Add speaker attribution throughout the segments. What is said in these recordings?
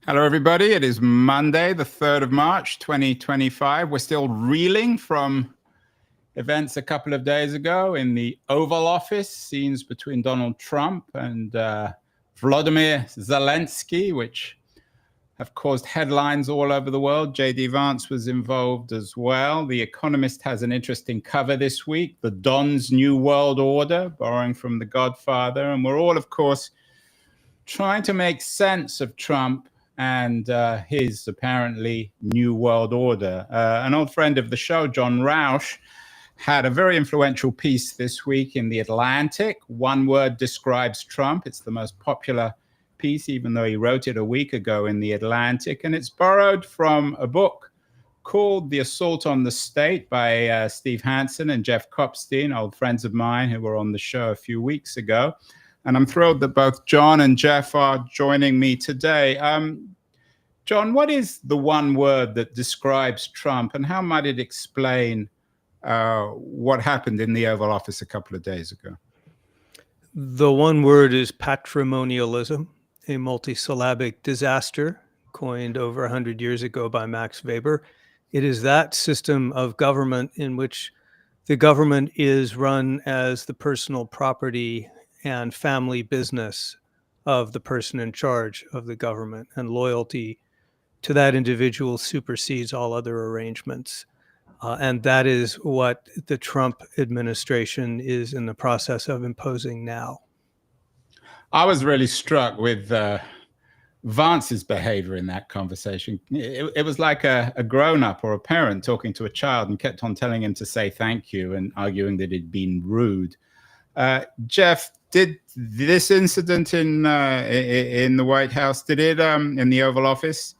Speaker 1: Hello, everybody. It is Monday, the 3rd of March, 2025. We're still reeling from events a couple of days ago in the Oval Office, scenes between Donald Trump and Volodymyr Zelensky, which have caused headlines all over the world. J.D. Vance was involved as well. The Economist has an interesting cover this week, The Don's New World Order, borrowing from The Godfather. And we're all, of course, trying to make sense of Trump and his apparently new world order. An old friend of the show, John Rauch, had a very influential piece this week in The Atlantic. One word describes Trump. It's the most popular piece, even though he wrote it a week ago in The Atlantic. And it's borrowed from a book called The Assault on the State by Steve Hansen and Jeff Kopstein, old friends of mine who were on the show a few weeks ago. And I'm thrilled that both John and Jeff are joining me today. John, what is the one word that describes Trump, and how might it explain what happened in the Oval Office a couple of days ago?
Speaker 2: The one word is patrimonialism, a multisyllabic disaster coined over 100 years ago by Max Weber. It is that system of government in which the government is run as the personal property and family business of the person in charge of the government, and loyalty to that individual supersedes all other arrangements. And that is what the Trump administration is in the process of imposing now.
Speaker 1: I was really struck with Vance's behavior in that conversation. It was like a grown-up or a parent talking to a child and kept on telling him to say thank you and arguing that he'd been rude. Jeff, did this incident in the White House, did it in the Oval Office,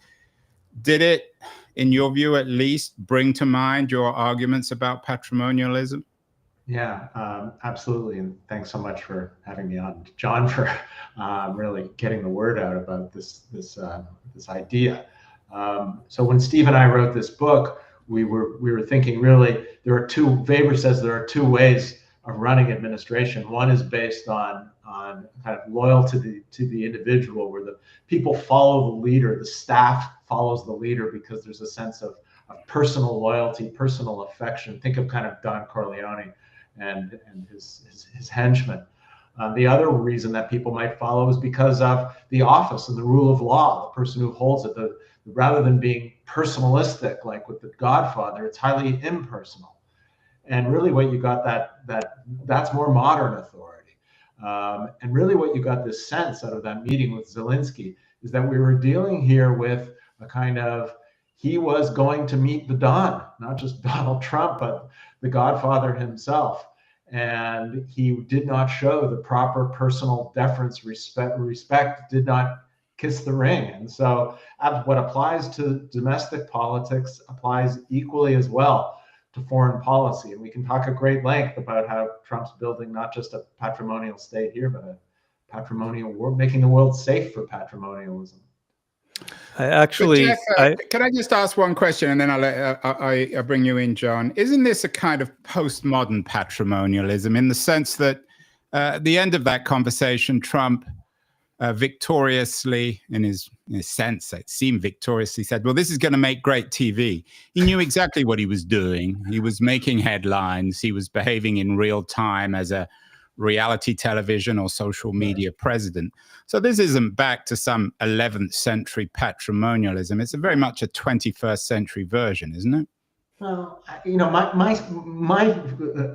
Speaker 1: did it, in your view at least, bring to mind your arguments about patrimonialism?
Speaker 3: Yeah, absolutely. And thanks so much for having me on, John, for really getting the word out about this idea. So when Steve and I wrote this book, we were thinking really Weber says there are two ways of running administration. One is based on kind of loyalty to the individual, where the people follow the leader, the staff follows the leader because there's a sense of personal loyalty, personal affection. Think of kind of Don Corleone and his henchmen. The other reason that people might follow is because of the office and the rule of law, the person who holds it. Rather than being personalistic like with The Godfather, it's highly impersonal. And really what you got that's more modern authority. And really what you got this sense out of that meeting with Zelensky is that we were dealing here with a kind of, he was going to meet the Don, not just Donald Trump, but the Godfather himself. And he did not show the proper personal deference, respect, did not kiss the ring. And so what applies to domestic politics applies equally as well to foreign policy. And we can talk at great length about how Trump's building not just a patrimonial state here, but a patrimonial world, making the world safe for patrimonialism.
Speaker 1: Jeff, can I just ask one question, and then I'll bring you in, John? Isn't this a kind of postmodern patrimonialism, in the sense that at the end of that conversation, Trump victoriously, in his sense, it seemed victoriously said, well, this is going to make great TV. He knew exactly what he was doing. He was making headlines. He was behaving in real time as a reality television or social media president. So this isn't back to some 11th century patrimonialism. It's very much a 21st century version, isn't it?
Speaker 3: Well, my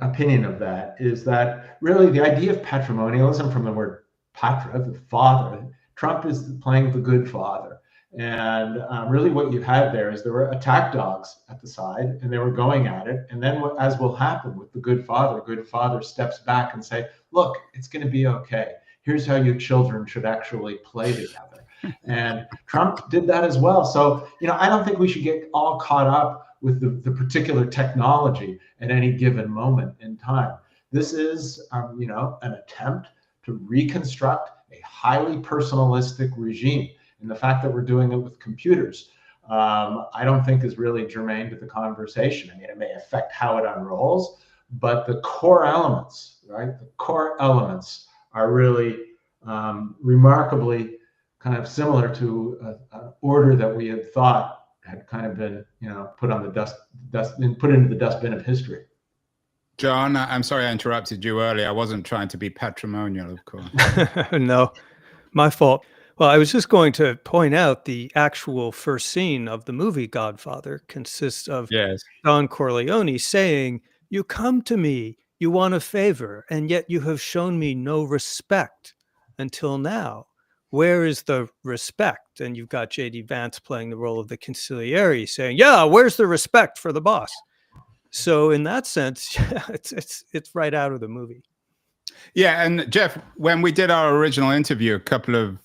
Speaker 3: opinion of that is that really the idea of patrimonialism, from the word patra, the father, Trump is playing the good father. And really what you had there is there were attack dogs at the side, and they were going at it. And then as will happen with the good father steps back and say, look, it's going to be okay. Here's how you children should actually play together. And Trump did that as well. So, I don't think we should get all caught up with the particular technology at any given moment in time. This is, an attempt to reconstruct a highly personalistic regime. And the fact that we're doing it with computers, I don't think is really germane to the conversation. I mean, it may affect how it unrolls, but the core elements, right? The core elements are really remarkably kind of similar to an order that we had thought had kind of been, put on the put into the dustbin of history.
Speaker 1: John, I'm sorry I interrupted you earlier. I wasn't trying to be patrimonial, of course.
Speaker 2: No, my fault. Well, I was just going to point out the actual first scene of the movie Godfather consists of
Speaker 1: Yes.
Speaker 2: Don Corleone saying, "You come to me, you want a favor, and yet you have shown me no respect until now. Where is the respect?" And you've got J.D. Vance playing the role of the consigliere saying, "Yeah, where's the respect for the boss?" So in that sense, it's right out of the movie.
Speaker 1: Yeah, and Jeff, when we did our original interview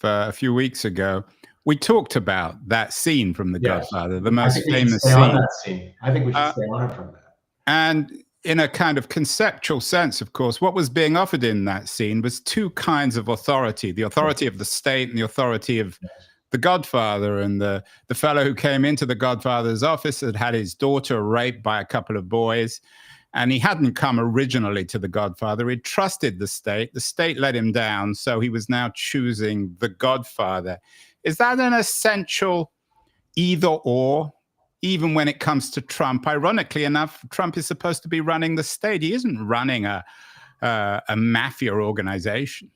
Speaker 1: a few weeks ago, we talked about that scene from The Godfather, the most famous scene.
Speaker 3: On that scene. I think we should stay on it from that.
Speaker 1: And in a kind of conceptual sense, of course, what was being offered in that scene was two kinds of authority: the authority of the state and the authority of the Godfather. And the fellow who came into the Godfather's office had had his daughter raped by a couple of boys. And he hadn't come originally to the Godfather. He trusted the state. The state let him down. So he was now choosing the Godfather. Is that an essential either or, even when it comes to Trump? Ironically enough, Trump is supposed to be running the state. He isn't running a mafia organization.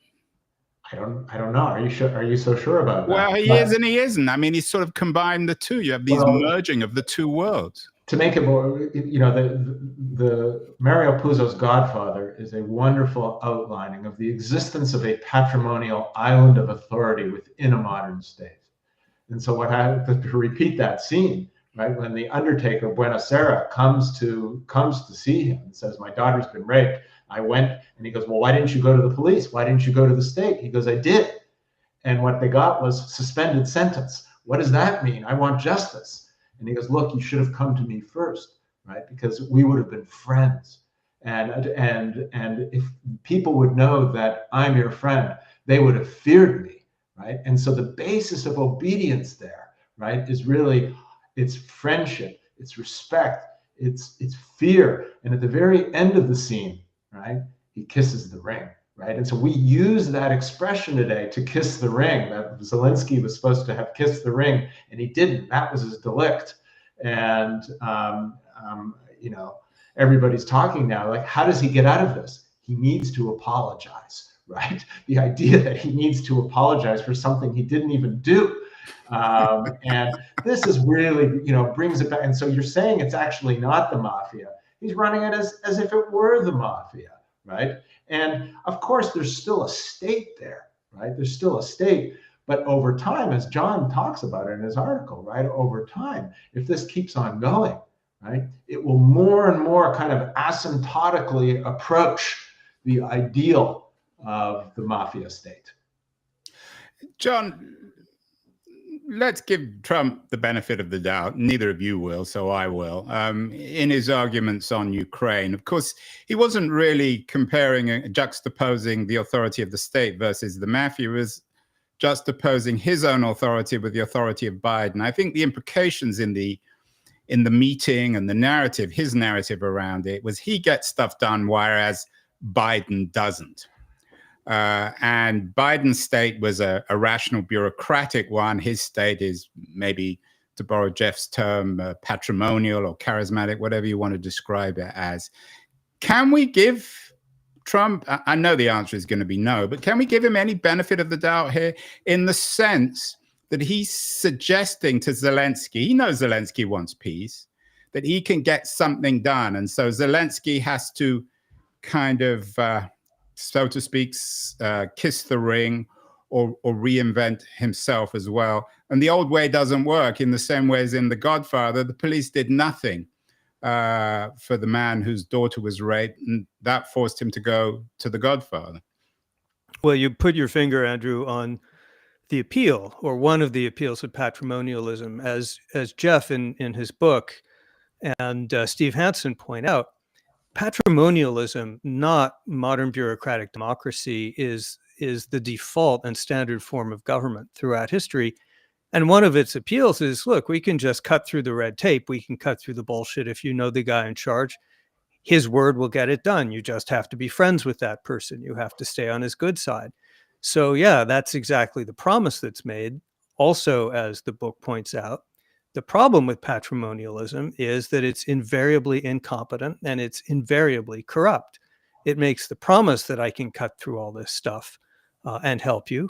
Speaker 3: I don't know. Are you sure? Are you so sure about that?
Speaker 1: Well, he is and he isn't. I mean, he's sort of combined the two. You have these merging of the two worlds.
Speaker 3: To make it more, the Mario Puzo's Godfather is a wonderful outlining of the existence of a patrimonial island of authority within a modern state. And so what happened, to repeat that scene, right, when the undertaker Buenasera comes to see him and says, "My daughter's been raped. I went," and he goes, "Well, why didn't you go to the police? Why didn't you go to the state?" He goes, "I did." And what they got was suspended sentence. What does that mean? I want justice. And he goes, "Look, you should have come to me first, right? Because we would have been friends. And if people would know that I'm your friend, they would have feared me, right?" And so the basis of obedience there, right, is really, it's friendship, it's respect, it's fear. And at the very end of the scene, right, he kisses the ring, right? And so we use that expression today, to kiss the ring, that Zelensky was supposed to have kissed the ring and he didn't. That was his delict. And, everybody's talking now, like, how does he get out of this? He needs to apologize, right? The idea that he needs to apologize for something he didn't even do. And this is really, brings it back. And so you're saying it's actually not the mafia. He's running it as if it were the mafia, right? And of course, there's still a state there, right? There's still a state. But over time, as John talks about it in his article, right? Over time, if this keeps on going, right, it will more and more kind of asymptotically approach the ideal of the mafia state.
Speaker 1: John, let's give Trump the benefit of the doubt. Neither of you will, so I will. In his arguments on Ukraine, of course, he wasn't really comparing, juxtaposing the authority of the state versus the mafia. He was juxtaposing his own authority with the authority of Biden. I think the implications in the meeting and the narrative, his narrative around it, was he gets stuff done, whereas Biden doesn't. And Biden's state was a rational, bureaucratic one. His state is, maybe, to borrow Jeff's term, patrimonial or charismatic, whatever you want to describe it as. Can we give Trump, I know the answer is going to be no, but can we give him any benefit of the doubt here, in the sense that he's suggesting to Zelensky, he knows Zelensky wants peace, that he can get something done. And so Zelensky has to kind of, so to speak, kiss the ring or reinvent himself as well. And the old way doesn't work, in the same way as in The Godfather. The police did nothing for the man whose daughter was raped, and that forced him to go to The Godfather.
Speaker 2: Well, you put your finger, Andrew, on the appeal, or one of the appeals of patrimonialism, as Jeff in his book and Steve Hansen point out. Patrimonialism, not modern bureaucratic democracy, is the default and standard form of government throughout history. And one of its appeals is, look, we can just cut through the red tape. We can cut through the bullshit. If you know the guy in charge, his word will get it done. You just have to be friends with that person. You have to stay on his good side. So yeah, that's exactly the promise that's made. Also, as the book points out, the problem with patrimonialism is that it's invariably incompetent and it's invariably corrupt. It makes the promise that I can cut through all this stuff and help you.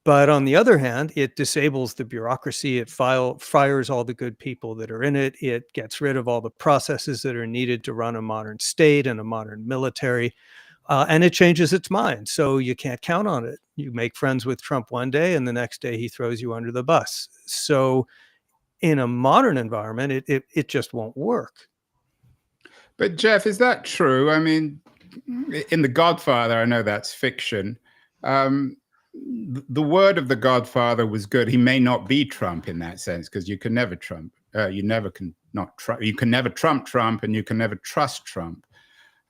Speaker 2: But on the other hand, it disables the bureaucracy. It fires all the good people that are in it. It gets rid of all the processes that are needed to run a modern state and a modern military. And it changes its mind. So you can't count on it. You make friends with Trump one day, and the next day he throws you under the bus. So in a modern environment, it just won't work.
Speaker 1: But Jeff, is that true? I mean, in The Godfather, I know that's fiction. The word of The Godfather was good. He may not be Trump in that sense, because you can never Trump. You can never Trump Trump, and you can never trust Trump.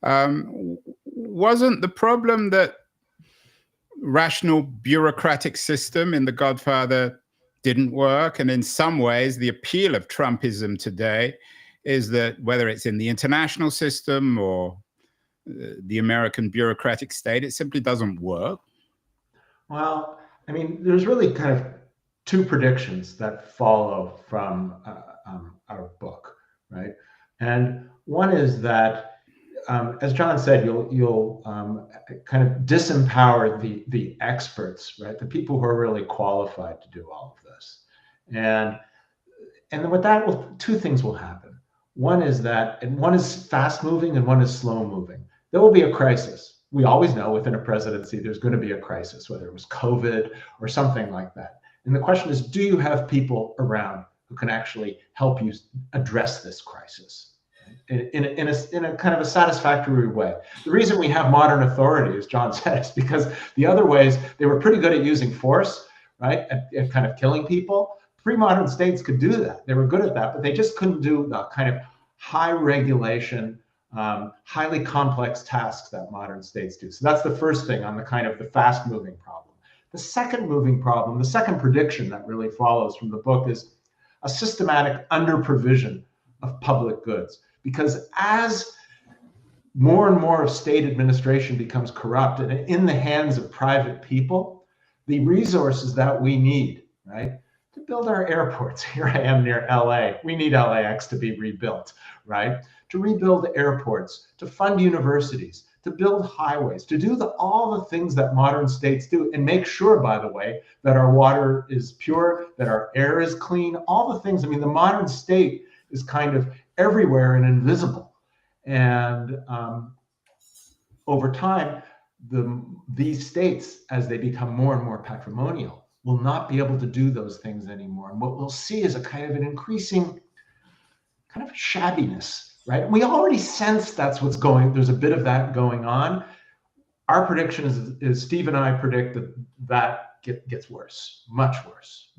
Speaker 1: Wasn't the problem that rational bureaucratic system in The Godfather didn't work? And in some ways, the appeal of Trumpism today is that whether it's in the international system or the American bureaucratic state, it simply doesn't work.
Speaker 3: Well, I mean, there's really kind of two predictions that follow from our book, right? And one is that, as John said, you'll kind of disempower the experts, right? The people who are really qualified to do all of this, and then with that, two things will happen. One is that, and one is fast moving and one is slow moving. There will be a crisis. We always know within a presidency, there's going to be a crisis, whether it was COVID or something like that. And the question is, do you have people around who can actually help you address this crisis in a kind of a satisfactory way? The reason we have modern authority, as John said, is because the other ways, they were pretty good at using force, right? At kind of killing people. Pre-modern states could do that. They were good at that, but they just couldn't do the kind of high regulation, highly complex tasks that modern states do. So that's the first thing on the kind of the fast moving problem. The second moving problem, the second prediction that really follows from the book, is a systematic under-provision of public goods. Because as more and more of state administration becomes corrupt and in the hands of private people, the resources that we need, right, to build our airports. Here I am near LA. We need LAX to be rebuilt, right? To rebuild airports, to fund universities, to build highways, to do all the things that modern states do, and make sure, by the way, that our water is pure, that our air is clean, all the things. I mean, the modern state is kind of everywhere and invisible. And over time, these states, as they become more and more patrimonial, will not be able to do those things anymore. And what we'll see is a kind of an increasing kind of shabbiness, right? And we already sense that's what's there's a bit of that going on. Our prediction is Steve and I predict that gets worse, much worse.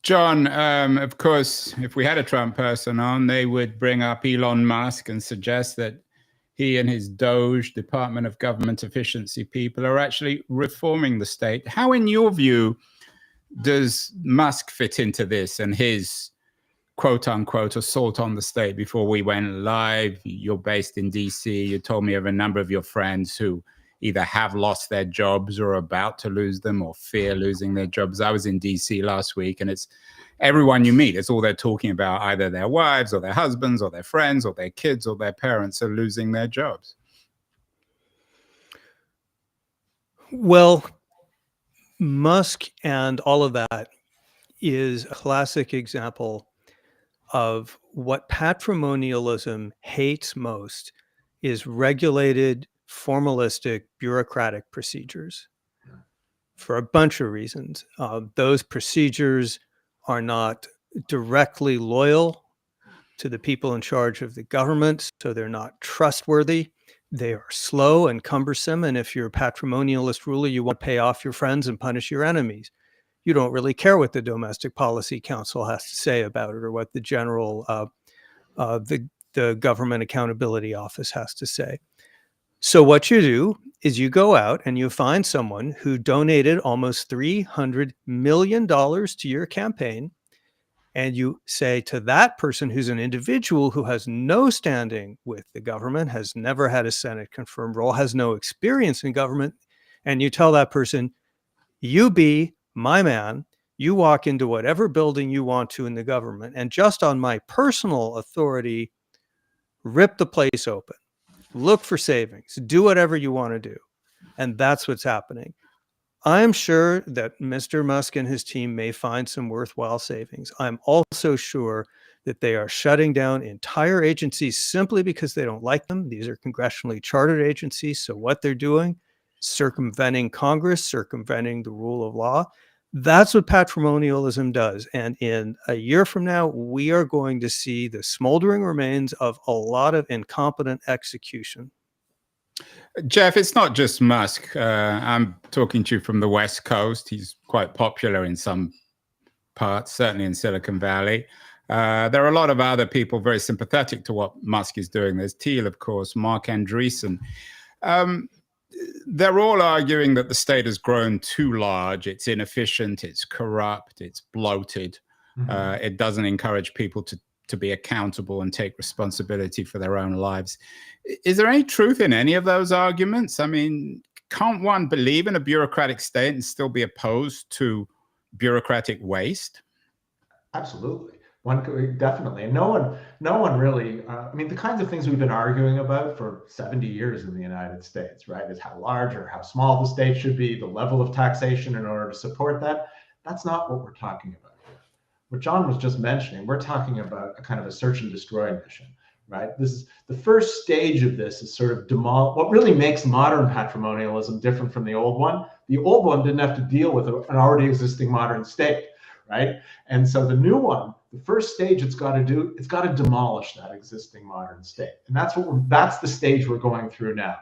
Speaker 1: John, of course, if we had a Trump person on, they would bring up Elon Musk and suggest that he and his Doge, Department of Government Efficiency people, are actually reforming the state. How, in your view, does Musk fit into this and his quote unquote assault on the state? Before we went live, you're based in DC. You told me of a number of your friends who either have lost their jobs or are about to lose them or fear losing their jobs. I was in DC last week, and it's everyone you meet, it's all they're talking about. Either their wives or their husbands or their friends or their kids or their parents are losing their jobs.
Speaker 2: Well, Musk and all of that is a classic example of what patrimonialism hates most is regulated, formalistic, bureaucratic procedures for a bunch of reasons. Those procedures are not directly loyal to the people in charge of the government, so they're not trustworthy. They are slow and cumbersome, and if you're a patrimonialist ruler, you want to pay off your friends and punish your enemies. You don't really care what the Domestic Policy Council has to say about it or what the general, the Government Accountability Office has to say. So what you do is you go out and you find someone who donated almost $300 million to your campaign, and you say to that person, who's an individual who has no standing with the government, has never had a Senate confirmed role, has no experience in government, and you tell that person, You be my man. You walk into whatever building you want to in the government, and just on my personal authority, rip the place open, look for savings, do whatever you want to do. And that's what's happening. I'm sure that Mr. Musk and his team may find some worthwhile savings. I'm also sure that they are shutting down entire agencies simply because they don't like them. These are congressionally chartered agencies. So what they're doing, circumventing Congress, circumventing the rule of law. That's what patrimonialism does. And in a year from now, we are going to see the smoldering remains of a lot of incompetent execution.
Speaker 1: Jeff, it's not just Musk. I'm talking to you from the West Coast. He's quite popular in some parts, certainly in Silicon Valley. There are a lot of other people very sympathetic to what Musk is doing. There's Thiel, of course, Mark Andreessen. They're all arguing that the state has grown too large. It's inefficient, it's corrupt, it's bloated. It doesn't encourage people to be accountable and take responsibility for their own lives. Is there any truth in any of those arguments? I mean, can't one believe in a bureaucratic state and still be opposed to bureaucratic waste?
Speaker 3: Absolutely. One could definitely. And no one really, I mean, the kinds of things we've been arguing about for 70 years in the United States, right, is how large or how small the state should be, the level of taxation in order to support that. That's not what we're talking about here. What John was just mentioning, we're talking about a kind of a search and destroy mission, right? This is the first stage of this is sort of what really makes modern patrimonialism different from the old one. The old one didn't have to deal with an already existing modern state, right? And so the new one, the first stage it's got to do, it's got to demolish that existing modern state. And that's the stage we're going through now.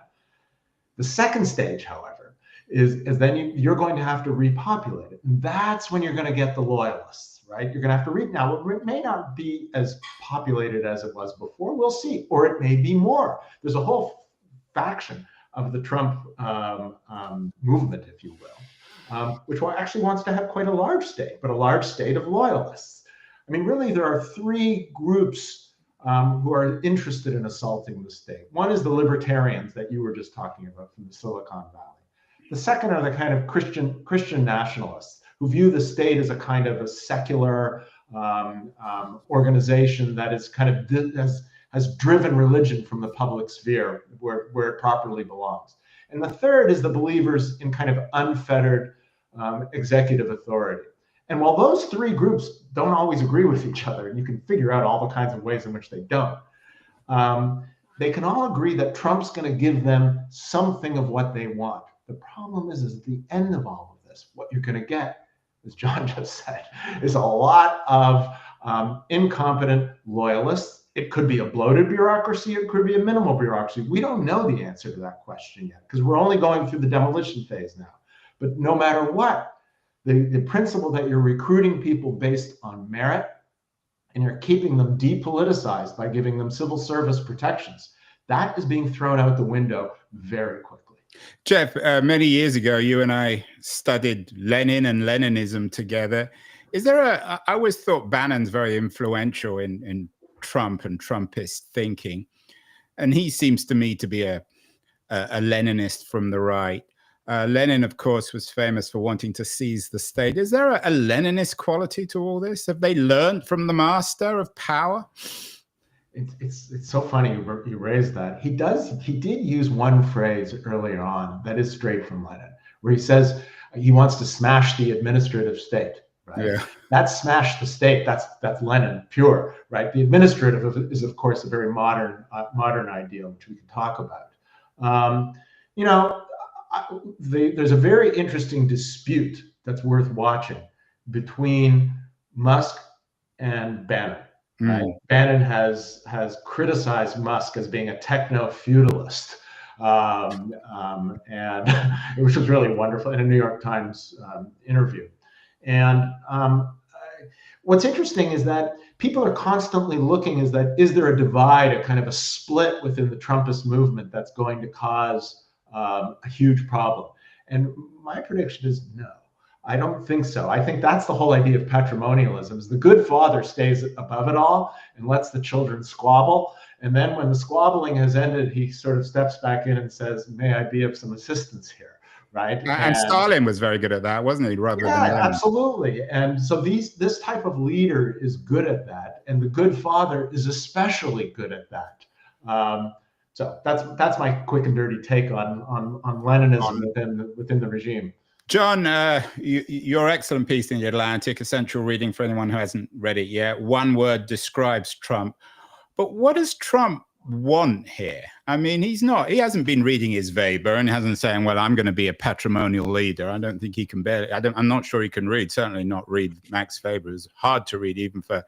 Speaker 3: The second stage, however, is then you're going to have to repopulate it. And that's when you're going to get the loyalists, right? You're going to have to now, it may not be as populated as it was before. We'll see. Or it may be more. There's a whole faction of the Trump movement, if you will, which actually wants to have quite a large state, but a large state of loyalists. I mean, really, there are three groups who are interested in assaulting the state. One is the libertarians that you were just talking about from the Silicon Valley. The second are the kind of Christian nationalists who view the state as a kind of a secular organization that is kind of has driven religion from the public sphere where it properly belongs. And the third is the believers in kind of unfettered executive authority. And while those three groups don't always agree with each other, and you can figure out all the kinds of ways in which they don't, they can all agree that Trump's going to give them something of what they want. The problem is at the end of all of this, what you're going to get, as John just said, is a lot of incompetent loyalists. It could be a bloated bureaucracy. It could be a minimal bureaucracy. We don't know the answer to that question yet because we're only going through the demolition phase now. But no matter what, the principle that you're recruiting people based on merit and you're keeping them depoliticized by giving them civil service protections, that is being thrown out the window very quickly.
Speaker 1: Jeff, many years ago, you and I studied Lenin and Leninism together. Is there I always thought Bannon's very influential in Trump and Trumpist thinking. And he seems to me to be a Leninist from the right. Lenin, of course, was famous for wanting to seize the state. Is there a Leninist quality to all this? Have they learned from the master of power?
Speaker 3: It's so funny you raised that. He did use one phrase earlier on that is straight from Lenin, where he says he wants to smash the administrative state. Right?
Speaker 1: Yeah.
Speaker 3: That's smash the state. That's Lenin pure, right? The administrative is, of course, a very modern ideal, which we can talk about. There's a very interesting dispute that's worth watching between Musk and Bannon. Right? Bannon has criticized Musk as being a techno-feudalist, and which was really wonderful in a New York Times interview. And what's interesting is that people are constantly looking is there a divide, a kind of a split within the Trumpist movement that's going to cause a huge problem? And my prediction is no. I don't think so. I think that's the whole idea of patrimonialism is the good father stays above it all and lets the children squabble. And then when the squabbling has ended, he sort of steps back in and says, may I be of some assistance here, right?
Speaker 1: And Stalin was very good at that, wasn't he? Rather than
Speaker 3: yeah,
Speaker 1: Lenin.
Speaker 3: absolutely. And so this type of leader is good at that, and the good father is especially good at that. So that's my quick and dirty take on Leninism within the regime.
Speaker 1: John, your excellent piece in the Atlantic, essential reading for anyone who hasn't read it yet. One word describes Trump. But what does Trump want here? I mean, he hasn't been reading his Weber and hasn't saying, well, I'm going to be a patrimonial leader. I don't think he can I'm not sure he can read, certainly not read Max Weber. It's hard to read even for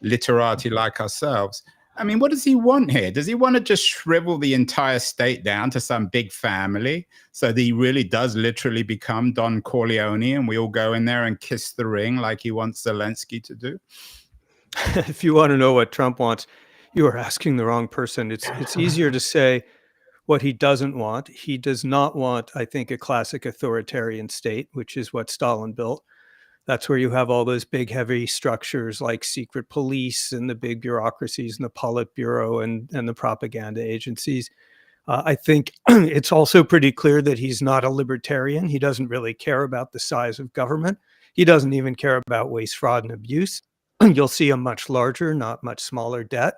Speaker 1: literati like ourselves. I mean, what does he want here? Does he want to just shrivel the entire state down to some big family so that he really does literally become Don Corleone and we all go in there and kiss the ring like he wants Zelensky to do?
Speaker 2: If you want to know what Trump wants, you are asking the wrong person. It's easier to say what he doesn't want. He does not want, I think, a classic authoritarian state, which is what Stalin built. That's where you have all those big, heavy structures like secret police and the big bureaucracies and the Politburo and the propaganda agencies. I think it's also pretty clear that he's not a libertarian. He doesn't really care about the size of government. He doesn't even care about waste, fraud, and abuse. You'll see a much larger, not much smaller debt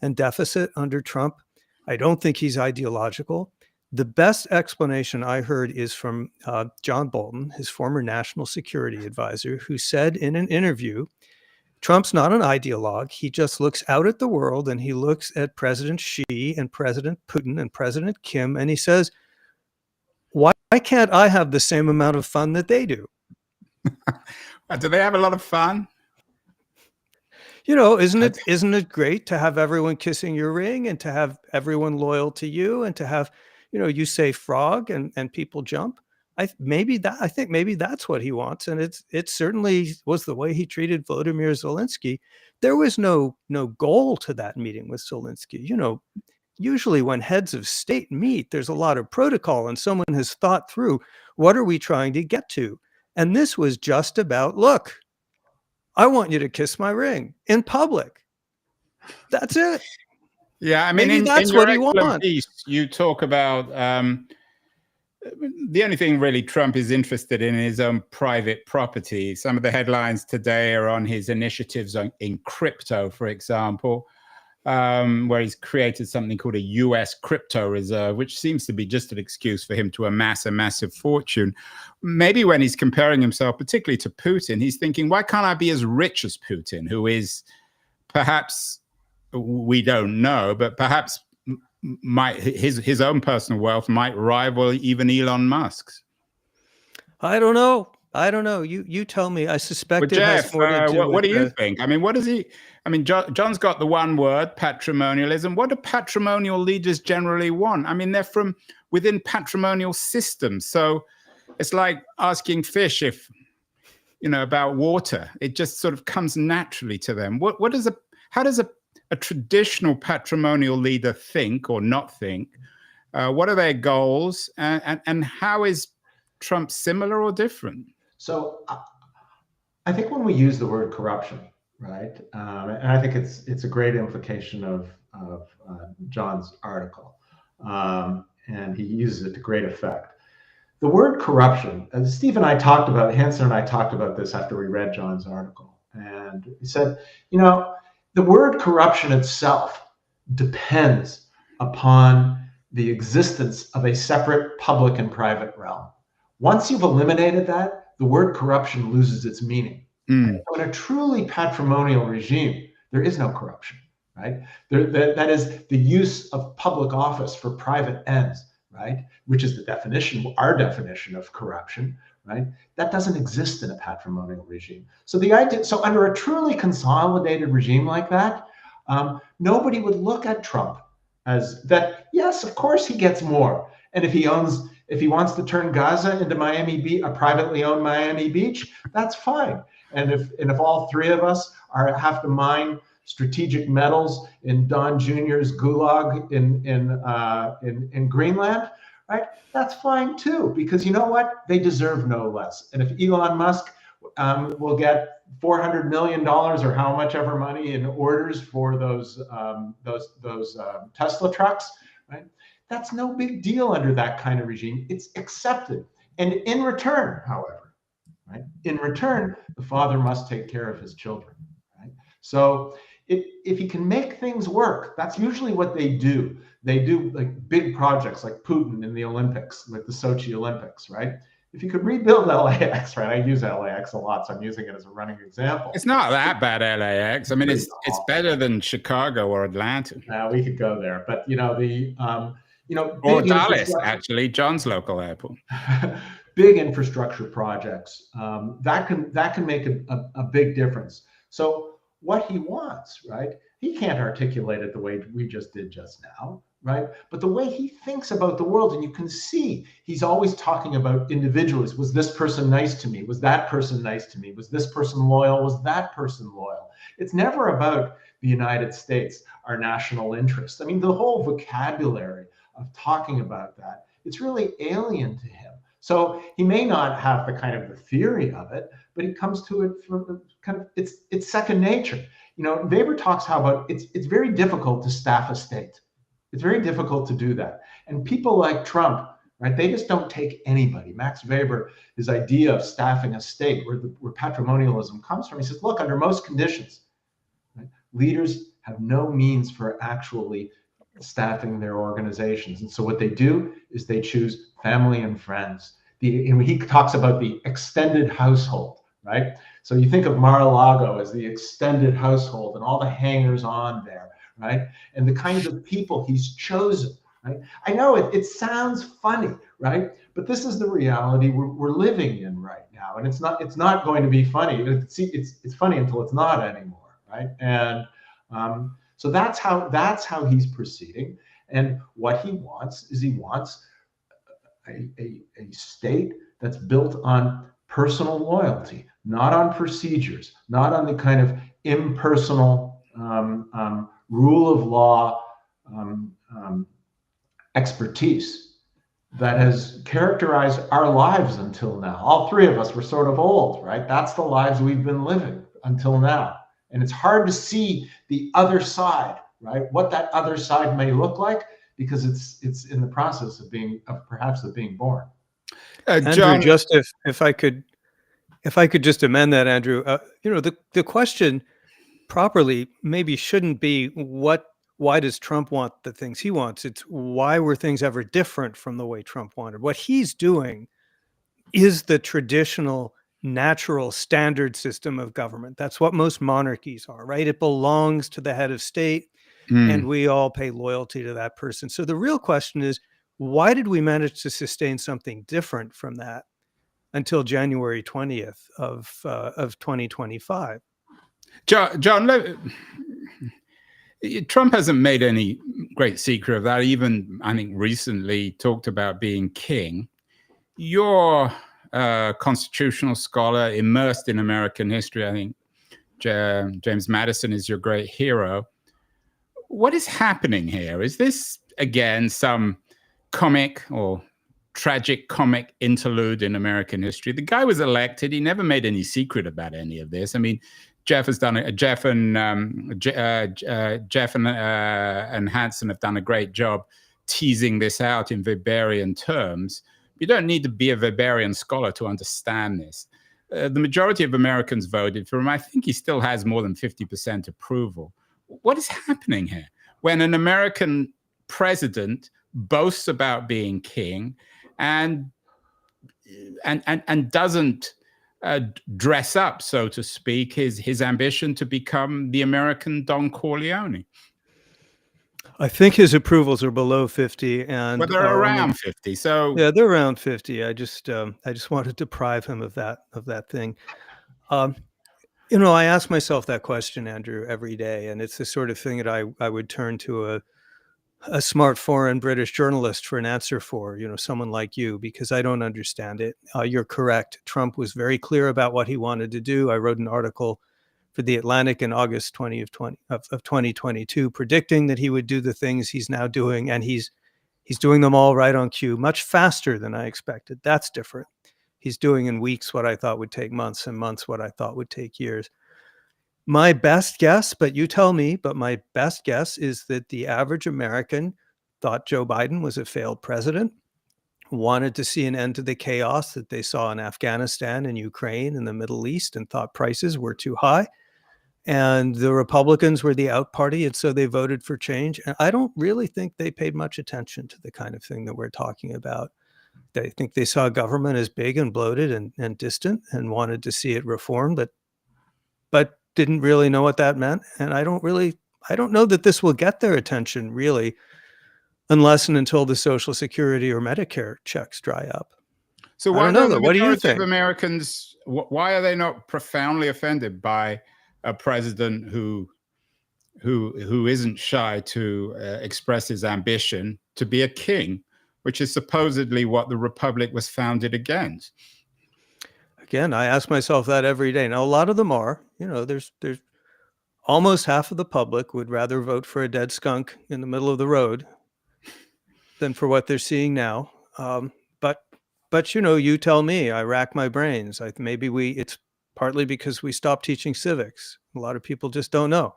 Speaker 2: and deficit under Trump. I don't think he's ideological. The best explanation I heard is from John Bolton, his former national security advisor, who said in an interview, Trump's not an ideologue. He just looks out at the world and he looks at President Xi and President Putin and President Kim, and he says, why can't I have the same amount of fun that they do?
Speaker 1: Do they have a lot of fun?
Speaker 2: You know, isn't it great to have everyone kissing your ring and to have everyone loyal to you and to have, you know, you say frog and people jump? I think maybe that's what he wants. And it certainly was the way he treated Volodymyr Zelensky. There was no goal to that meeting with Zelensky. You know, usually when heads of state meet, there's a lot of protocol and someone has thought through, what are we trying to get to? And this was just about, look, I want you to kiss my ring in public. That's it.
Speaker 1: Yeah, I mean,
Speaker 2: maybe that's what he wants.
Speaker 1: Piece, you talk about the only thing really Trump is interested in his own private property. Some of the headlines today are on his initiatives in crypto, for example, where he's created something called a U.S. crypto reserve, which seems to be just an excuse for him to amass a massive fortune. Maybe when he's comparing himself, particularly to Putin, he's thinking, why can't I be as rich as Putin, who is perhaps, we don't know, but perhaps his own personal wealth might rival even Elon Musk's.
Speaker 2: I don't know. You tell me. I suspect it has more to do
Speaker 1: what do you think? I mean, what does he? I mean, John's got the one word, patrimonialism. What do patrimonial leaders generally want? I mean, they're from within patrimonial systems, so it's like asking fish if, you know, about water. It just sort of comes naturally to them. How does a traditional patrimonial leader think or not think? What are their goals, and how is Trump similar or different?
Speaker 3: So I think when we use the word corruption, right, and I think it's a great implication of John's article, and he uses it to great effect. The word corruption, as Steve and I talked about, Hanson and I talked about this after we read John's article, and he said, you know, the word corruption itself depends upon the existence of a separate public and private realm. Once you've eliminated that, the word corruption loses its meaning. So in a truly patrimonial regime, there is no corruption, right? That is the use of public office for private ends, right? Which is the definition, our definition of corruption, right? That doesn't exist in a patrimonial regime. So so under a truly consolidated regime like that, nobody would look at Trump as that. Yes, of course he gets more, and if he wants to turn Gaza into Miami Beach, a privately owned Miami Beach, that's fine. And if all three of us have to mine strategic metals in Don Jr.'s gulag in Greenland, right? That's fine too, because you know what? They deserve no less. And if Elon Musk will get $400 million or how much ever money in orders for those Tesla trucks, right? That's no big deal under that kind of regime. It's accepted. And in return, however, right, in return, the father must take care of his children. Right? So if he can make things work, that's usually what they do. They do like big projects like Putin in the Olympics, like the Sochi Olympics, right? If you could rebuild LAX, right? I use LAX a lot, so I'm using it as a running example.
Speaker 1: It's not that bad, LAX. I mean, it's better than Chicago or Atlanta.
Speaker 3: We could go there, but
Speaker 1: or Dallas, actually, John's local airport.
Speaker 3: Big infrastructure projects that can make a big difference. So what he wants, right? He can't articulate it the way we just did just now, right? But the way he thinks about the world, and you can see he's always talking about individuals. Was this person nice to me? Was that person nice to me? Was this person loyal? Was that person loyal? It's never about the United States, our national interest. I mean, the whole vocabulary of talking about that, it's really alien to him. So he may not have the kind of the theory of it, but he comes to it from kind of it's second nature. Weber talks how about it's very difficult to staff a state. It's very difficult to do that. And people like Trump, right? They just don't take anybody. Max Weber, his idea of staffing a state, where patrimonialism comes from, he says, look, under most conditions, right, leaders have no means for actually staffing their organizations. And so what they do is they choose family and friends. And he talks about the extended household, right? So you think of Mar-a-Lago as the extended household and all the hangers on there, right? And the kinds of people he's chosen, right? I know it sounds funny, right? But this is the reality we're living in right now. And it's not going to be funny. It's funny until it's not anymore, right? And so that's how he's proceeding. And what he wants is a state that's built on personal loyalty, not on procedures, not on the kind of impersonal rule of law expertise that has characterized our lives until now. All three of us were sort of old, right? That's the lives we've been living until now. And it's hard to see the other side, right? What that other side may look like, because it's in the process of being born.
Speaker 2: Andrew,
Speaker 1: John,
Speaker 2: just if I could just amend that, Andrew, the question properly maybe shouldn't be why does Trump want the things he wants? It's why were things ever different from the way Trump wanted? What he's doing is the traditional, natural, standard system of government. That's what most monarchies are, right? It belongs to the head of state, and we all pay loyalty to that person. So the real question is, why did we manage to sustain something different from that until January 20th of 2025?
Speaker 1: John, Trump hasn't made any great secret of that. Even, I think, recently talked about being king. You're a constitutional scholar immersed in American history. I think James Madison is your great hero. What is happening here? Is this, again, some comic or tragic comic interlude in American history? The guy was elected. He never made any secret about any of this. I mean, Jeff and Hansen have done a great job teasing this out in Weberian terms. You don't need to be a Weberian scholar to understand this. The majority of Americans voted for him. I think he still has more than 50% approval. What is happening here? When an American president boasts about being king and doesn't dress up, so to speak, his ambition to become the American Don Corleone.
Speaker 2: I think his approvals are below 50, and
Speaker 1: but they're around 50. So
Speaker 2: yeah, they're around 50. I just want to deprive him of that thing. I ask myself that question, Andrew, every day, and it's the sort of thing that I would turn to a smart foreign British journalist for an answer for, someone like you, because I don't understand it. You're correct. Trump was very clear about what he wanted to do. I wrote an article for The Atlantic in August 2022, predicting that he would do the things he's now doing, and he's doing them all right on cue, much faster than I expected. That's different. He's doing in weeks what I thought would take months, and months what I thought would take years. My best guess, but you tell me, but my best guess is that the average American thought Joe Biden was a failed president, wanted to see an end to the chaos that they saw in Afghanistan and Ukraine and the Middle East, and thought prices were too high. And the Republicans were the out party, and so they voted for change. And I don't really think they paid much attention to the kind of thing that we're talking about. They think they saw government as big and bloated and distant, and wanted to see it reformed, but didn't really know what that meant. And I don't know that this will get their attention really, unless and until the Social Security or Medicare checks dry up.
Speaker 1: So
Speaker 2: I
Speaker 1: why
Speaker 2: don't know,
Speaker 1: don't the
Speaker 2: though. What do you
Speaker 1: majority of
Speaker 2: think?
Speaker 1: Americans, why are they not profoundly offended by a president who isn't shy to express his ambition to be a king, which is supposedly what the republic was founded against?
Speaker 2: Again, I ask myself that every day. Now, a lot of them are, there's almost half of the public would rather vote for a dead skunk in the middle of the road than for what they're seeing now. But you tell me. I rack my brains. It's partly because we stopped teaching civics. A lot of people just don't know.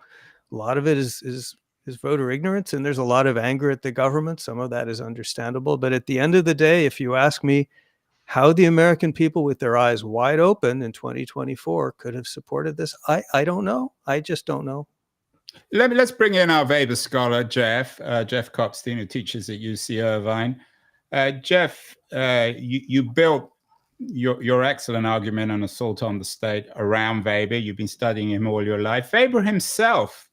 Speaker 2: A lot of it is voter ignorance, and there's a lot of anger at the government. Some of that is understandable. But at the end of the day, if you ask me how the American people with their eyes wide open in 2024 could have supported this, I don't know. I just don't know.
Speaker 1: Let's bring in our Weber scholar, Jeff Kopstein, who teaches at UC Irvine. Jeff, you built your excellent argument on assault on the state around Weber. You've been studying him all your life. Weber himself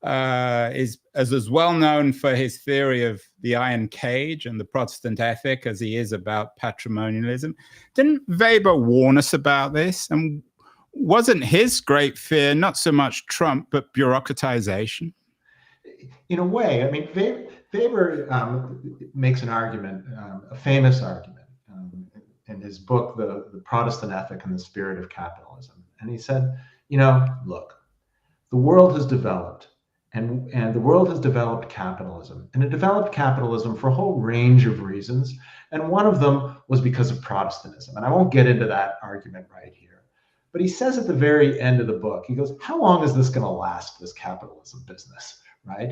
Speaker 1: is as well known for his theory of the iron cage and the Protestant ethic as he is about patrimonialism. Didn't Weber warn us about this? And wasn't his great fear not so much Trump, but bureaucratization?
Speaker 3: In a way, I mean, Weber makes an argument, a famous argument, in his book, The Protestant Ethic and the Spirit of Capitalism. And he said, look, the world has developed, and the world has developed capitalism. And it developed capitalism for a whole range of reasons. And one of them was because of Protestantism. And I won't get into that argument right here. But he says at the very end of the book, he goes, how long is this going to last, this capitalism business, right?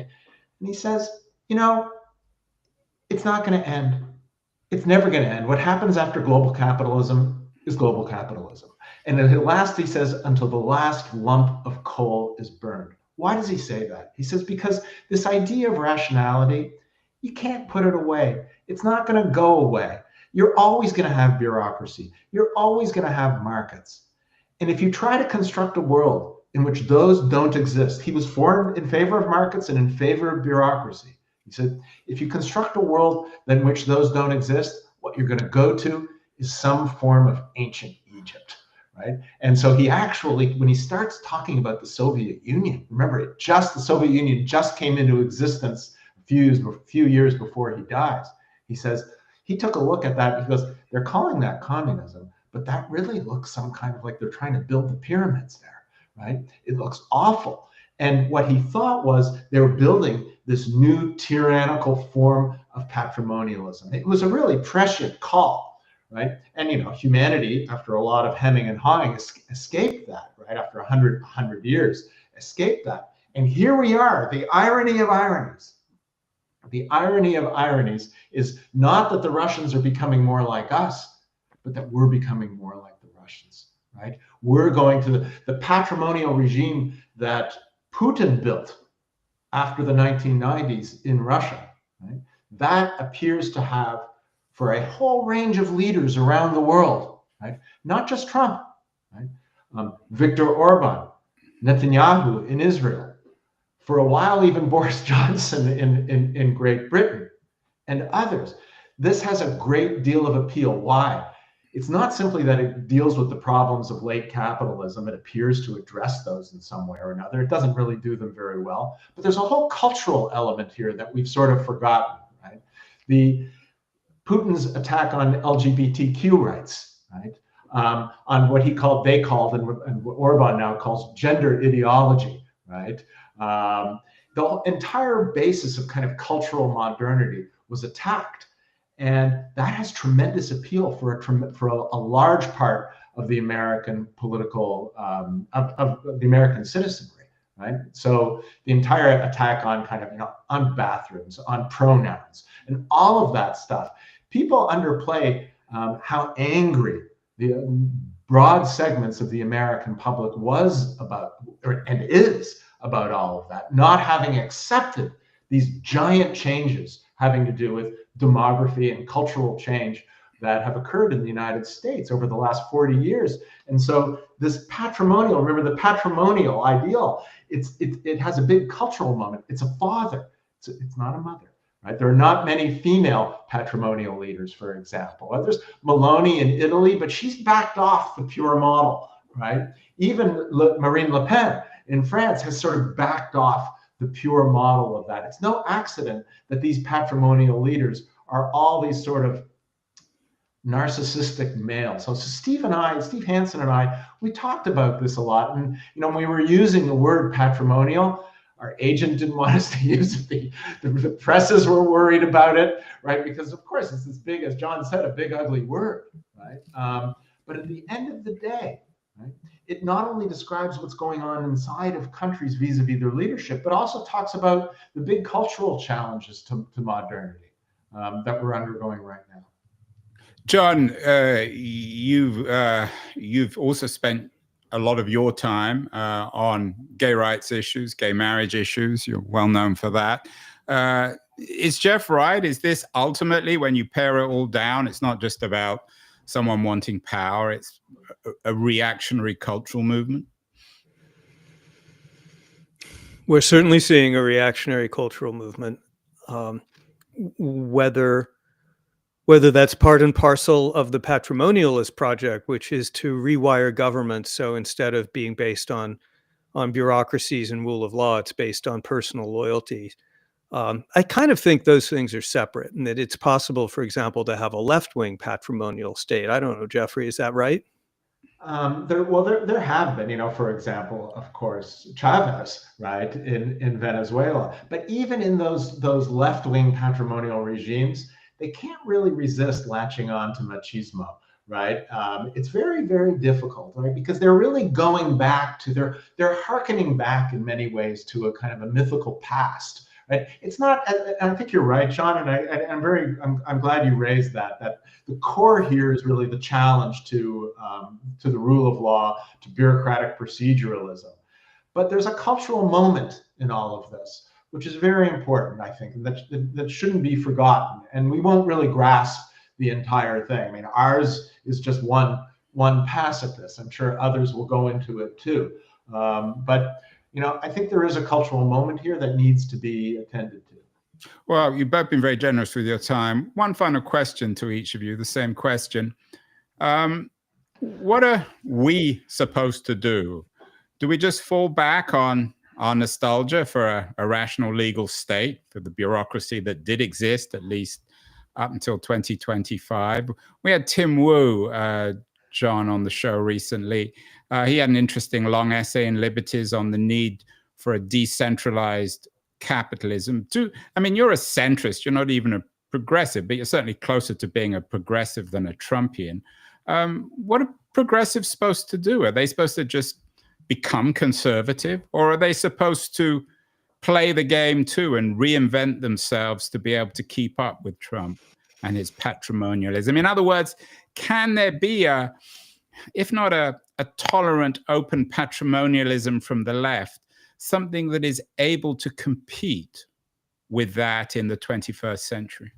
Speaker 3: And he says, it's not going to end. It's never going to end. What happens after global capitalism is global capitalism. And it'll last, he says, until the last lump of coal is burned. Why does he say that? He says, because this idea of rationality, you can't put it away. It's not going to go away. You're always going to have bureaucracy. You're always going to have markets. And if you try to construct a world in which those don't exist, he was in favor of markets and in favor of bureaucracy. He said, if you construct a world in which those don't exist, what you're going to go to is some form of ancient Egypt, right? And so he actually, when he starts talking about the Soviet Union, remember, the Soviet Union just came into existence a few years before he dies. He says, he took a look at that because they're calling that communism, but that really looks some kind of like they're trying to build the pyramids there, right? It looks awful. And what he thought was they were building this new tyrannical form of patrimonialism. It was a really prescient call, right? And, humanity, after a lot of hemming and hawing, escaped that, right? After 100 years, escaped that. And here we are, the irony of ironies. The irony of ironies is not that the Russians are becoming more like us, but that we're becoming more like the Russians, right? We're going to the patrimonial regime that Putin built after the 1990s in Russia, right? That appears to have, for a whole range of leaders around the world, right? Not just Trump, right? Viktor Orban, Netanyahu in Israel, for a while even Boris Johnson in Great Britain, and others. This has a great deal of appeal. Why? It's not simply that it deals with the problems of late capitalism. It appears to address those in some way or another. It doesn't really do them very well. But there's a whole cultural element here that we've sort of forgotten, right? Putin's attack on LGBTQ rights, right? On what they called, and what Orban now calls gender ideology, right? The entire basis of kind of cultural modernity was attacked. And that has tremendous appeal for a large part of the American political, of the American citizenry, right? So the entire attack on on bathrooms, on pronouns, and all of that stuff people underplay how angry the broad segments of the American public was about, and is about all of that, not having accepted these giant changes having to do with demography and cultural change that have occurred in the United States over the last 40 years. And so this patrimonial, remember the patrimonial ideal, it has a big cultural moment. It's a father, it's not a mother, right? There are not many female patrimonial leaders, for example. There's Meloni in Italy, but she's backed off the pure model, right? Even Marine Le Pen in France has sort of backed off the pure model of that. It's no accident that these patrimonial leaders are all these sort of narcissistic males. So Steve Hansen and I, we talked about this a lot. And, when we were using the word patrimonial, our agent didn't want us to use it. The presses were worried about it, right? Because of course it's this big, as John said, a big ugly word, right? But at the end of the day, right, it not only describes what's going on inside of countries vis-a-vis their leadership, but also talks about the big cultural challenges to modernity that we're undergoing right now.
Speaker 1: John, you've also spent a lot of your time on gay rights issues, gay marriage issues. You're well known for that. Is Jeff right? Is this ultimately, when you pare it all down, it's not just about someone wanting power, it's a reactionary cultural movement?
Speaker 2: We're certainly seeing a reactionary cultural movement. Whether that's part and parcel of the patrimonialist project, which is to rewire government, so instead of being based on bureaucracies and rule of law, it's based on personal loyalty. I kind of think those things are separate, and that it's possible, for example, to have a left-wing patrimonial state. I don't know, Jeffrey, is that right?
Speaker 3: There have been, for example, of course, Chavez, right, in Venezuela. But even in those left-wing patrimonial regimes, they can't really resist latching on to machismo, right? It's very, very difficult, right? Because they're really going back to they're hearkening back in many ways to a kind of a mythical past, right? It's not. I think you're right, Sean, and I'm glad you raised that. That the core here is really the challenge to the rule of law, to bureaucratic proceduralism. But there's a cultural moment in all of this, which is very important, I think, and that shouldn't be forgotten. And we won't really grasp the entire thing. I mean, ours is just one pass at this. I'm sure others will go into it too. But I think there is a cultural moment here that needs to be attended to.
Speaker 1: Well, you've both been very generous with your time. One final question to each of you, the same question. What are we supposed to do? Do we just fall back on our nostalgia for a rational legal state, for the bureaucracy that did exist, at least up until 2025? We had Tim Wu, John, on the show recently. He had an interesting long essay in Liberties on the need for a decentralized capitalism. You're a centrist. You're not even a progressive, but you're certainly closer to being a progressive than a Trumpian. What are progressives supposed to do? Are they supposed to just become conservative, or are they supposed to play the game too and reinvent themselves to be able to keep up with Trump and his patrimonialism? In other words, can there be if not a tolerant, open patrimonialism from the left, something that is able to compete with that in the 21st century?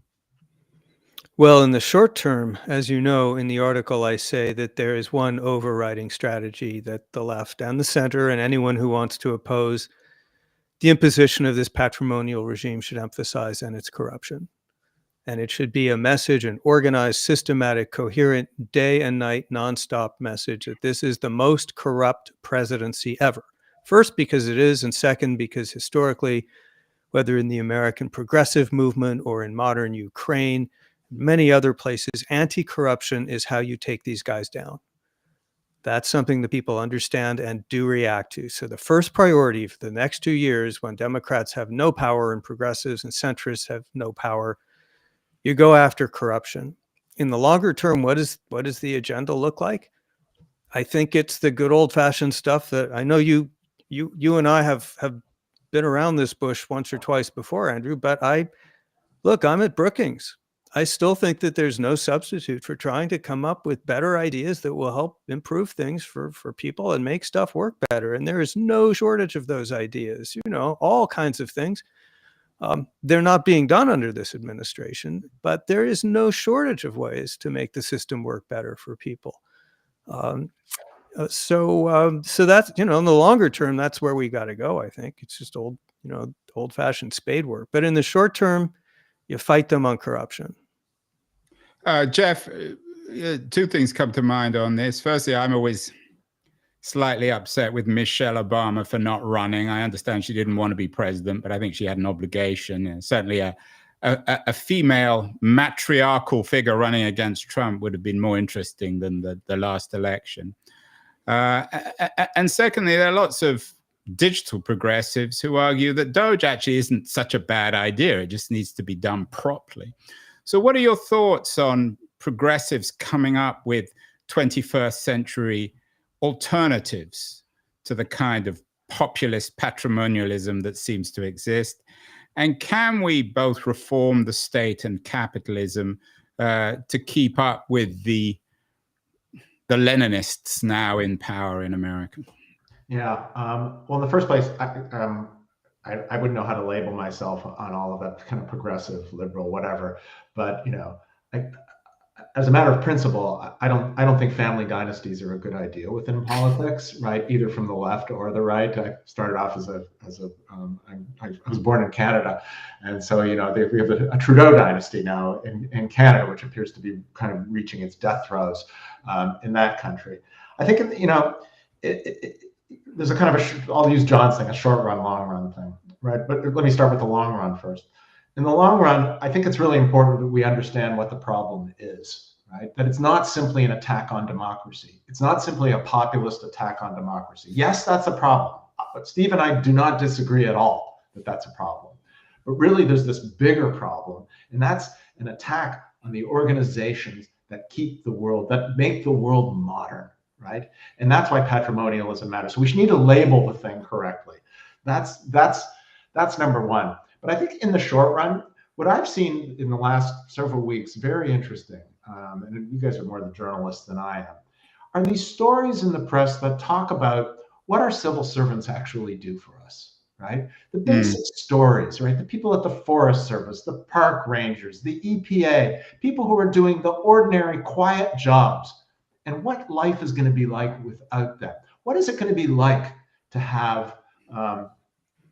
Speaker 2: Well, in the short term, as you know, in the article, I say that there is one overriding strategy that the left and the center and anyone who wants to oppose the imposition of this patrimonial regime should emphasize, and it's corruption. And it should be a message, an organized, systematic, coherent, day and night, nonstop message that this is the most corrupt presidency ever. First, because it is, and second, because historically, whether in the American progressive movement or in modern Ukraine, many other places, anti-corruption is how you take these guys down. That's something that people understand and do react to. So the first priority for the next 2 years, when Democrats have no power and progressives and centrists have no power, you go after corruption. In the longer term, what does the agenda look like? I think it's the good old-fashioned stuff that I know you and I have been around this bush once or twice before, Andrew, but I'm at Brookings. I still think that there's no substitute for trying to come up with better ideas that will help improve things for people and make stuff work better. And there is no shortage of those ideas, all kinds of things. They're not being done under this administration, but there is no shortage of ways to make the system work better for people. So that's, in the longer term, that's where we got to go. I think it's just old-fashioned spade work. But in the short term, you fight them on corruption.
Speaker 1: Jeff, two things come to mind on this. Firstly, I'm always slightly upset with Michelle Obama for not running. I understand she didn't want to be president, but I think she had an obligation. Certainly a female matriarchal figure running against Trump would have been more interesting than the last election. And secondly, there are lots of digital progressives who argue that Doge actually isn't such a bad idea. It just needs to be done properly. So what are your thoughts on progressives coming up with 21st century alternatives to the kind of populist patrimonialism that seems to exist? And can we both reform the state and capitalism to keep up with the Leninists now in power in America?
Speaker 3: Yeah. Well, in the first place, I wouldn't know how to label myself on all of that kind of progressive, liberal, whatever. But as a matter of principle, I don't think family dynasties are a good idea within politics, right? Either from the left or the right. I started off I was born in Canada, and so we have a Trudeau dynasty now in Canada, which appears to be kind of reaching its death throes in that country. I think there's a kind of I'll use John's thing, a short run, long run thing, right? But let me start with the long run first. In the long run, I think it's really important that we understand what the problem is, right? That it's not simply an attack on democracy. It's not simply a populist attack on democracy. Yes, that's a problem. But Steve and I do not disagree at all that that's a problem. But really, there's this bigger problem, and that's an attack on the organizations that keep the world, that make the world modern, right? And that's why patrimonialism matters. So we need to label the thing correctly. That's number one. But I think in the short run, what I've seen in the last several weeks, very interesting, and you guys are more the journalists than I am, are these stories in the press that talk about what our civil servants actually do for us, right? The basic stories, right? The people at the Forest Service, the park rangers, the EPA, people who are doing the ordinary quiet jobs, and what life is going to be like without them. What is it going to be like to have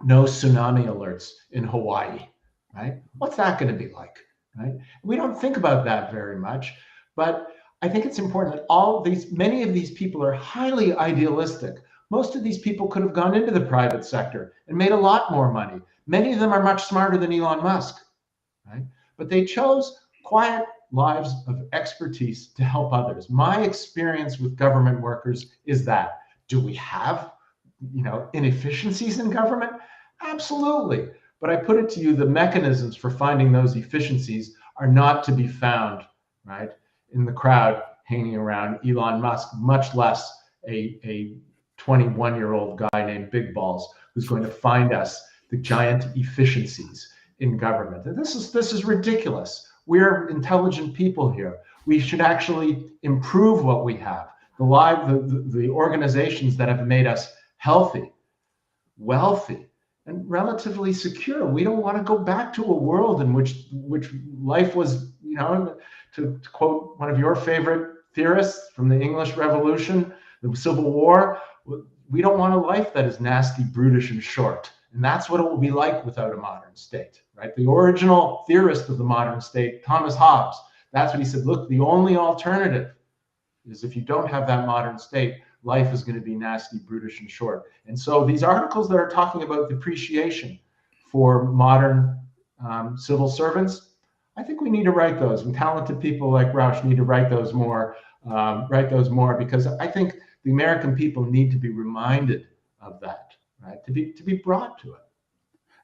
Speaker 3: no tsunami alerts in Hawaii, right? What's that going to be like, right? We don't think about that very much, but I think it's important that many of these people are highly idealistic. Most of these people could have gone into the private sector and made a lot more money. Many of them are much smarter than Elon Musk, right? But they chose quiet lives of expertise to help others. My experience with government workers is that. Do we have inefficiencies in government? Absolutely. But I put it to you, the mechanisms for finding those efficiencies are not to be found, right, in the crowd hanging around Elon Musk, much less a 21-year-old guy named Big Balls who's going to find us the giant efficiencies in government. And this is ridiculous. We're intelligent people here. We should actually improve what we have. The organizations that have made us healthy, wealthy, and relatively secure. We don't want to go back to a world in which life was, to quote one of your favorite theorists from the English Revolution, the Civil War, we don't want a life that is nasty, brutish, and short. And that's what it will be like without a modern state, right? The original theorist of the modern state, Thomas Hobbes, that's what he said. Look, the only alternative is if you don't have that modern state, life is going to be nasty, brutish, and short. And so these articles that are talking about depreciation for modern civil servants, I think we need to write those. And talented people like Rauch need to write those more, because I think the American people need to be reminded of that, right? To be brought to it.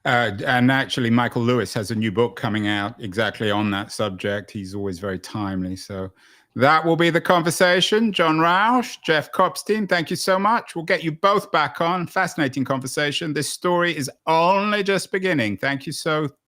Speaker 1: And actually, Michael Lewis has a new book coming out exactly on that subject. He's always very timely. So that will be the conversation. John Rauch, Jeff Kopstein, thank you so much. We'll get you both back on. Fascinating conversation. This story is only just beginning. Thank you so